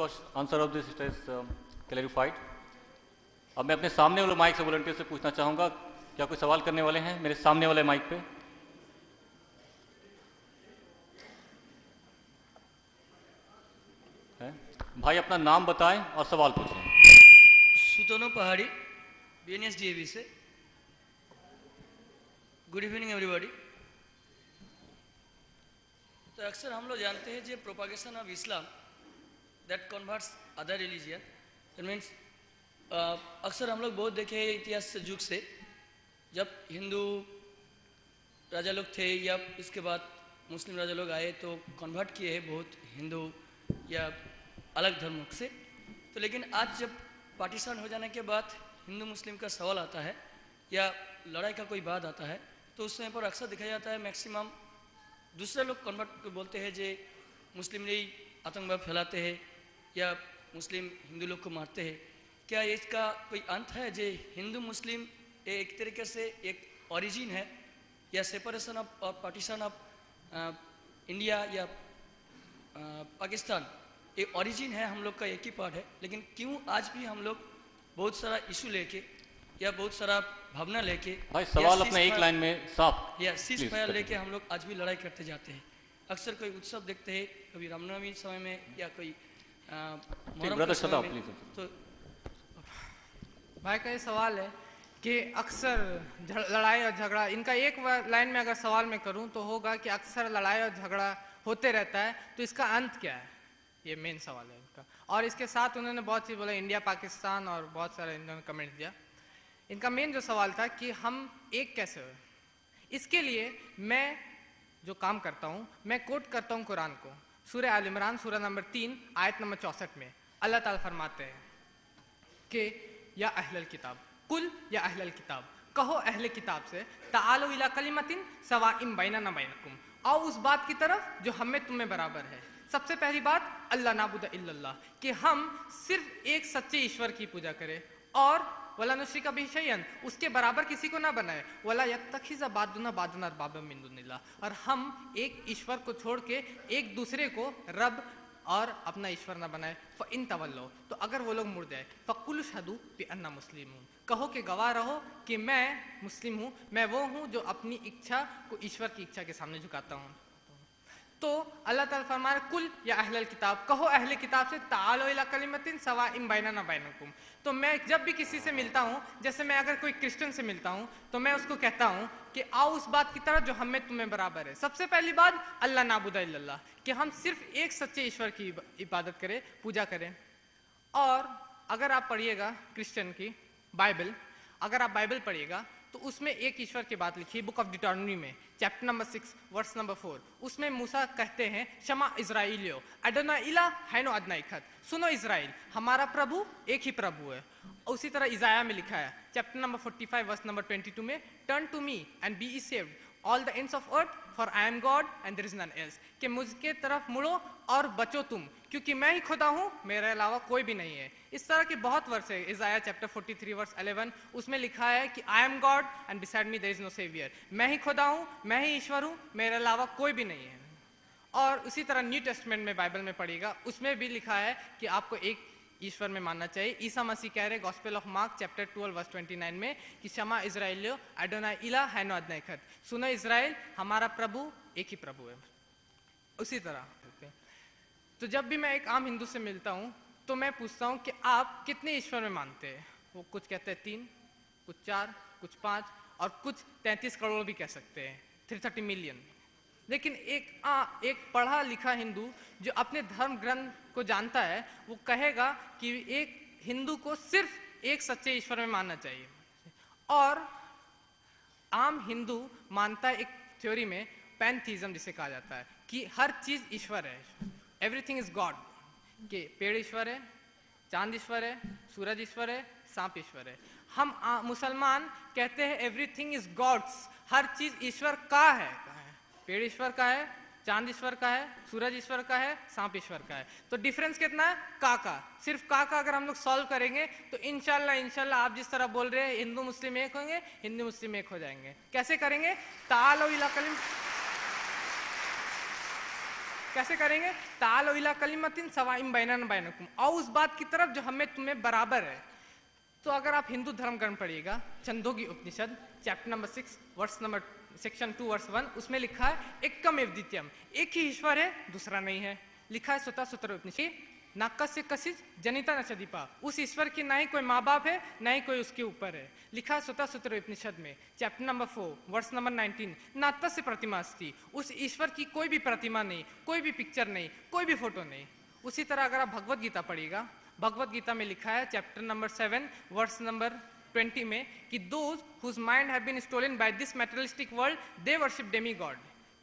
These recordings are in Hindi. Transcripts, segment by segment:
Answer of this is clarified. अब मैं अपने सामने वाले माइक से वॉलंटियर से पूछना चाहूँगा, क्या कोई सवाल करने वाले हैं मेरे सामने वाले माइक पे? है? भाई अपना नाम बताएं और सवाल पूछें। सुतोनो पहाड़ी, BNSDAV से। Good evening everybody. तो अक्सर हम लोग जानते हैं जो propagation of Islam that converts other religion, that means अक्सर हम लोग बहुत देखे हैं इतिहास से, युग से, जब हिंदू राजा लोग थे या इसके बाद मुस्लिम राजा लोग आए तो कन्वर्ट किए हैं बहुत हिंदू या अलग धर्म से। तो लेकिन आज जब पार्टीशन हो जाने के बाद हिंदू मुस्लिम का सवाल आता है या लड़ाई का कोई बात आता है, तो उस समय पर अक्सर दिखाया जाता है मैक्सिमम दूसरे लोग कन्वर्ट बोलते हैं जे मुस्लिम नहीं आतंकवाद फैलाते हैं या मुस्लिम हिंदू लोग को मारते हैं। क्या इसका कोई अंत है जे हिंदू मुस्लिम एक तरीके से एक ओरिजिन है या सेपरेशन ऑफ और पार्टीशन ऑफ इंडिया या पाकिस्तान एक ओरिजिन है, हम लोग का एक ही पार्ट है, लेकिन क्यों आज भी हम लोग बहुत सारा इशू लेके या बहुत सारा भावना लेके भाई सवाल अपने एक लाइन में साफ या सीज फायर लेके हम लोग आज भी लड़ाई करते जाते हैं। अक्सर कोई उत्सव देखते हैं, कभी रामनवमी समय में या कोई मुहर्रम के समय में। तो भाई का ये सवाल है कि अक्सर लड़ाई और झगड़ा, इनका एक लाइन में अगर सवाल मैं करूं तो होगा कि अक्सर लड़ाई और झगड़ा होते रहता है, तो इसका अंत क्या है? ये मेन सवाल है इनका। और इसके साथ उन्होंने बहुत चीज़ बोला, इंडिया पाकिस्तान और बहुत सारे इन्होंने कमेंट दिया। इनका मेन जो सवाल था कि हम एक कैसे हुए, इसके लिए मैं जो काम करता हूँ, मैं कोट करता हूँ कुरान को। सूरह आल इमरान सूरह नंबर 3 आयत नंबर 64 में अल्लाह ताला फरमाते हैं कि या अहलल किताब, कुल या अहलल किताब, कहो अहले किताब से, तालो इला कलिमतिन सवाइम बैनना बैनकुम, आओ उस बात की तरफ जो हमें तुम्हें बराबर है। सबसे पहली बात अल्लाह नाबुदा इल्लल्लाह, कि हम सिर्फ एक सच्चे ईश्वर की पूजा करें और वला नुश्रिका बिही शैअन, उसके बराबर किसी को ना बनाए, वला यत्तखिज़ बादुना बादुन अरबाबा मिन दुनिल्लाह, और हम एक ईश्वर को छोड़ के एक दूसरे को रब और अपना ईश्वर ना बनाए। फ़इन तवल्लो, तो अगर वो लोग मुड़ जाए, फ़कुल शहदू बिअन्ना मुस्लिमून, कहो कि गवाह रहो कि मैं मुस्लिम हूँ, मैं वो हूँ जो अपनी इच्छा को ईश्वर की इच्छा के सामने झुकाता हूँ। तो अल्लाह ताला फरमा रहे कुल या अहलल किताब, कहो अहले किताब से, तालो इला कलिमतिन सवाइम बैनना बैनकुम। तो मैं जब भी किसी से मिलता हूँ, जैसे मैं अगर कोई क्रिश्चियन से मिलता हूँ तो मैं उसको कहता हूँ कि आओ उस बात की तरफ जो हमें तुम्हें बराबर है। सबसे पहली बात अल्लाह नाबुदा इल्लल्लाह, कि हम सिर्फ एक सच्चे ईश्वर की इबादत करें, पूजा करें। और अगर आप पढ़िएगा क्रिश्चियन की बाइबल, अगर आप बाइबल पढ़िएगा तो उसमें एक ईश्वर की बात लिखी है, बुक ऑफ डिटोरनॉमी में चैप्टर नंबर 6 वर्स नंबर 4। उसमें मूसा कहते हैं शमा इज़राइलियो अडोना इला हैनो अदनाइखत, सुनो इज़राइल, हमारा प्रभु एक ही प्रभु है। उसी तरह इज़ाया में लिखा है चैप्टर नंबर 45 वर्स नंबर 22 में, turn to me and be ye saved all the ends of earth for I am God and there is none else, कि मुझके तरफ मुड़ो और बचो तुम, क्योंकि मैं ही खुदा हूँ, मेरे अलावा कोई भी नहीं है। इस तरह के बहुत वर्स है। इज़ाया चैप्टर 43 वर्स 11, उसमें लिखा है कि I am God and beside me there is no saviour, मैं ही खुदा हूँ, मैं ही ईश्वर हूँ, मेरे अलावा कोई भी नहीं है। और उसी तरह न्यू टेस्टमेंट में बाइबल में पढ़िएगा, उसमें भी लिखा है कि आपको एक ईश्वर में मानना चाहिए। ईसा मसीह कह रहे gospel of Mark chapter 12 verse 29 में कि शमा इज़राइलियो अडोना इला हैनो अदनाइखत, सुनो इज़राइल, हमारा प्रभु एक ही प्रभु है। उसी तरह तो जब भी मैं एक आम हिंदू से मिलता हूँ तो मैं पूछता हूँ कि आप कितने ईश्वर में मानते हैं? वो कुछ कहते हैं 3, कुछ 4, कुछ 5 और कुछ 33 करोड़ भी कह सकते हैं, 330 मिलियन। लेकिन एक पढ़ा लिखा हिंदू जो अपने धर्म ग्रंथ को जानता है, वो कहेगा कि एक हिंदू को सिर्फ एक सच्चे ईश्वर में मानना चाहिए। और आम हिंदू मानता है एक थ्योरी में पैंथीज्म जिसे कहा जाता है कि हर चीज ईश्वर है, एवरीथिंग इज गॉड, कि पेड़ ईश्वर है, चांद ईश्वर है, सूरज ईश्वर है, सांप ईश्वर है। हम मुसलमान कहते हैं एवरीथिंग इज गॉड्स, हर चीज ईश्वर का है, पेड़ ईश्वर का है, चांद ईश्वर का है, सूरज ईश्वर का है, सांप ईश्वर का है। तो डिफरेंस कितना है? का। सिर्फ का अगर हम लोग सॉल्व करेंगे तो इंशाल्लाह आप जिस तरह बोल रहे हैं हिंदू मुस्लिम एक होंगे, हिंदू मुस्लिम एक हो जाएंगे। कैसे करेंगे? तालो इला कलिम, कैसे करेंगे? तालो इला कलिमतिन सवाइम बैनन बैनकुम, आओ उस बात की तरफ जो हमें तुम्हें बराबर है। तो अगर आप हिंदू धर्म ग्रंथ पढ़िएगा, Chandogya Upanishad chapter number 6 verse number section 2 verse 1, उसमें लिखा है एकमेव द्वितीयम, एक ही ईश्वर है, दूसरा नहीं है। लिखा है स्वतः सूत्र उपनिषद नाकस्य कसिज जनिता न चदीपा, उस ईश्वर की ना ही कोई माँ बाप है ना ही कोई उसके ऊपर है। लिखा है स्वतः सूत्र उपनिषद में चैप्टर नंबर 4 वर्स नंबर 19 नातस्य प्रतिमा अस्ति, उस ईश्वर की कोई भी प्रतिमा नहीं, कोई भी पिक्चर नहीं, कोई भी फोटो नहीं। उसी तरह अगर आप भगवत गीता पढ़िएगा, भगवत गीता में लिखा है चैप्टर नंबर 7 वर्स नंबर 20 में कि those whose mind have been stolen by this materialistic world they worship demigod,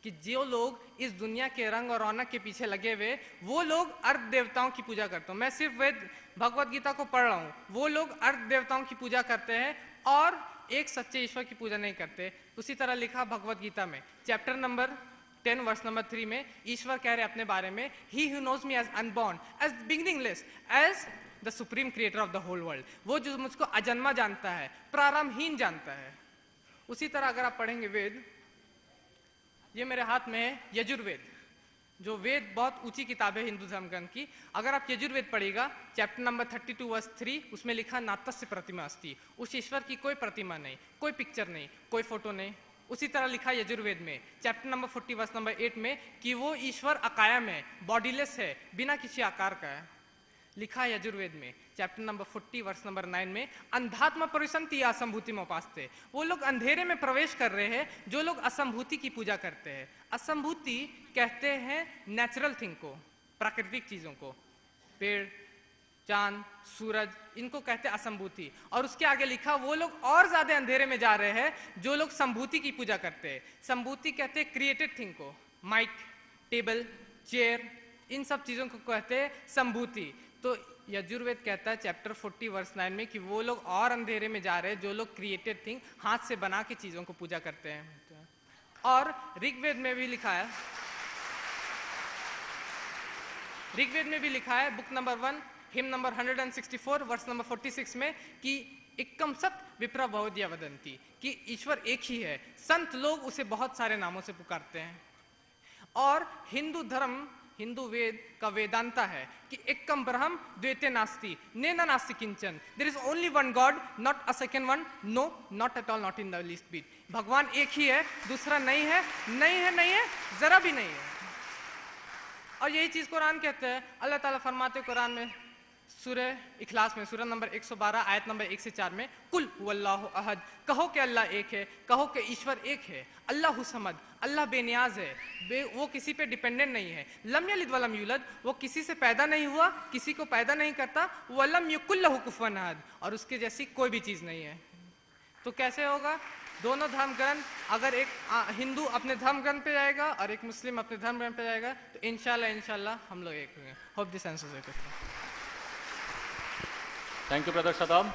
कि जो लोग इस दुनिया के रंग और रौनक के पीछे लगे हुए वो लोग अर्थ देवताओं की पूजा करते हैं। मैं सिर्फ वेद भगवत गीता को पढ़ रहा हूँ, वो लोग अर्थ देवताओं की पूजा करते हैं और एक सच्चे ईश्वर की पूजा नहीं करते। उसी तरह लिखा भगवत गीता में चैप्टर नंबर 10 वर्स नंबर 3 में ईश्वर कह रहे अपने बारे में, he who knows me as unborn, as beginningless, as the supreme creator of the whole world, वो जो मुझको अजन्मा जानता है, प्रारंभहीन जानता है। उसी तरह अगर आप पढ़ेंगे वेद, ये मेरे हाथ में है यजुर्वेद, जो वेद बहुत ऊंची किताब है हिंदू धर्म ग्रंथ की। अगर आप यजुर्वेद पढ़िएगा चैप्टर नंबर 32 वर्स 3, उसमें लिखा नातस्य प्रतिमा अस्ति, उस ईश्वर की कोई प्रतिमा नहीं, कोई पिक्चर नहीं, कोई फोटो नहीं। उसी तरह लिखा यजुर्वेद में चैप्टर नंबर 40 वर्स नंबर 8 में कि वो ईश्वर अकायम है, बॉडीलेस है, बिना किसी आकार का है। लिखा है यजुर्वेद में चैप्टर नंबर 40 वर्स नंबर 9 में अंधात्मा परिसंति असंभूति में उपासते, वो लोग अंधेरे में प्रवेश कर रहे हैं जो लोग असंभूति की पूजा करते हैं। असंभूति कहते हैं नेचुरल थिंग को, प्राकृतिक चीजों को, पेड़, चांद, सूरज, इनको कहते हैं असंभूति। और उसके आगे लिखा वो लोग और ज्यादा अंधेरे में जा रहे हैं जो लोग संभूति की पूजा करते हैं। संभूति कहते हैं क्रिएटेड थिंग को, माइक, टेबल, चेयर, इन सब चीजों को कहते हैं संभूति। तो यजुर्वेद कहता है चैप्टर 40 वर्स 9 में कि वो लोग और अंधेरे में जा रहे हैं जो लोग क्रिएटेड थिंग, हाथ से बना के चीजों को पूजा करते हैं। और ऋग्वेद में भी लिखा है, ऋग्वेद में भी लिखा है book number 1 hymn number 164 verse number 46 में कि एकम सत विप्र बहुधिया वदंती, कि ईश्वर एक ही है, संत लोग उसे बहुत सारे नामों से पुकारते हैं। और हिंदू धर्म, हिंदू वेद का वेदांता है कि एकम ब्रह्म द्वैते नास्ति नेना नास्ति किंचन, there is only one God, not a second one, no not at all, not in the least bit. भगवान एक ही है, दूसरा नहीं है, नहीं है, नहीं है, जरा भी नहीं है। और यही चीज कुरान कहते हैं। अल्लाह ताला फरमाते कुरान में सूरह इखलास में सूरह नंबर 112 आयत नंबर 1 से 4 में कुल हुवल्लाहु अहद, कहो कि अल्लाह एक है, कहो कि ईश्वर एक है, अल्लाहु समद, अल्लाह बेनियाज है, वो किसी पे डिपेंडेंट नहीं है, लम यलिद वलम यूलद, वो किसी से पैदा नहीं हुआ, किसी को पैदा नहीं करता, वलम यकुल लहु कुफुवन अहद, और उसके जैसी कोई भी चीज नहीं है। तो कैसे होगा? दोनों धर्म ग्रंथ, अगर एक हिंदू अपने धर्म ग्रंथ पे जाएगा और एक मुस्लिम अपने धर्म ग्रंथ पे जाएगा तो इंशाल्लाह हम लोग एक होंगे। Hope this answers your question. Thank you brother शताब।